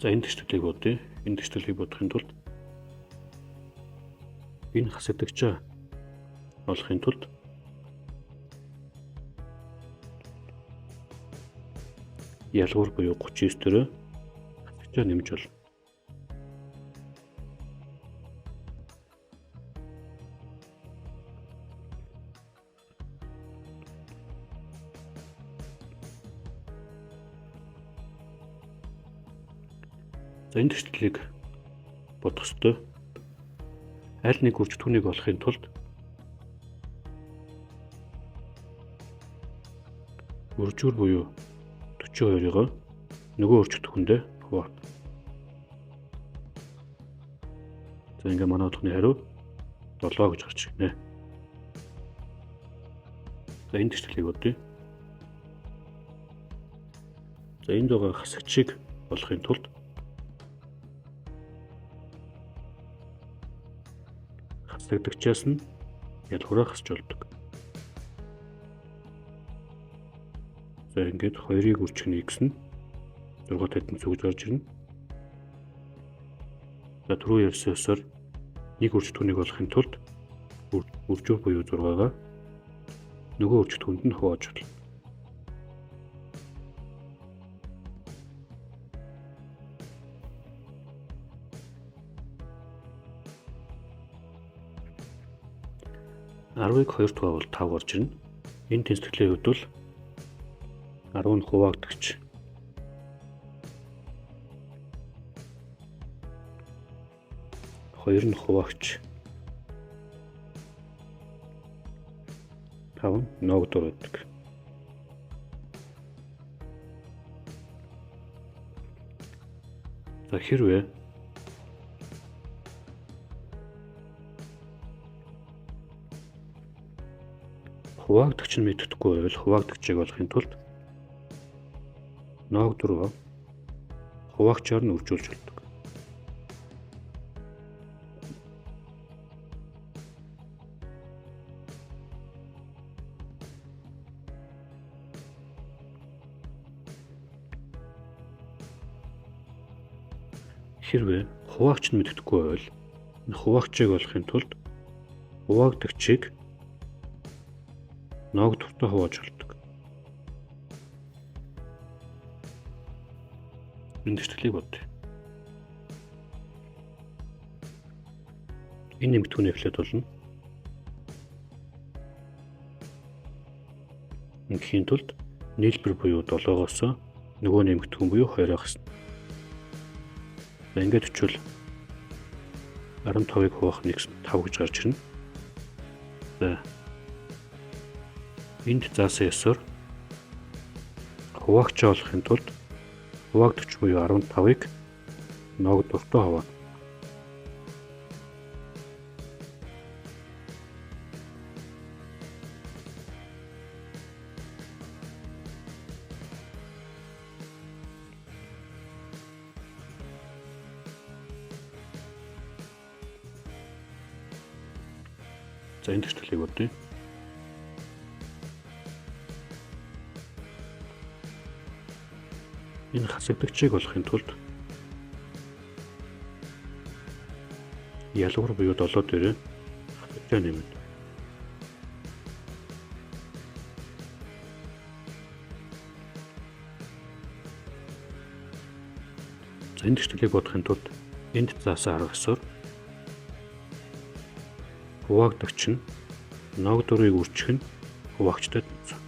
За энэ төслийг бодъё. Энэ төслийг бодохын тулд энэ хасагдагчаа олохын тулд ялгуур буюу 39 төрөө хасагдагчаа нэмж болно. За энэ төслийг бодох ёстой. Аль нэг үрж түүнийг олохын тулд үржүүр буюу 42-ыг нөгөө үрж түүхэндээ хуваах. За ингээ манай утганы хариу 7 гэж гарч ирнэ. За энэ төслийг бодъё. За энд байгаа хасагчийг олохын тулд хасагдагчаас нь ялгуураа хасч болдог. За ингээд 2-ыг үржих нь x нь 6 тавьсан зүгж гарч ирнэ. За түрүү ярьсан ёсоор нэг үрж түүнийг олохын тулд үржүүр буюу 6-гаа нөгөө үрж түүнд нь хувааж болно. Арвыг 2-т хуваавал 5 гарч ирнэ. Энэ тэнцвэрлэлийн хувьд бол 10 нь хуваагдагч. Хоёр нь хуваагч. 5 нь ноогдор байдаг. За хэрвээ хуваагдагч нь мэддэхгүй байвал хуваагдагчийг олохын тулд ноогдор хуваагчаар нь үржүүлж болдог. Хэрвээ хуваагч нь мэддэхгүй байвал энэ хуваагчийг олохын тулд хуваагдагчийг ноогдортой хувааж болдог. Энэ төслийг бодъё. Энэ нэмэгдүүний эхлээд болно. Ингийн тулд нийлбэр буюу 7-оос нөгөө нэмэгдүүн буюу 2 хасна. За ингээд өчвөл 15-ыг хуваах нь 5 гэж гарч ирнэ. За энд заасан ёсоор хуваагчаа олохын тулд хуваагдагч буюу 15-ыг ноогдортой хуваана. За энэ төслийг бодъё. Энэ хасагдагчийг олохын тулд ялгуур буюу 7 дээр хасагдагчаа нэмнэ. За энэ төслийг бодохын тулд энд заасан арга ёсоор хуваагдагч нь ноогдорыг үржих нь хуваагчтай тэнцвэр.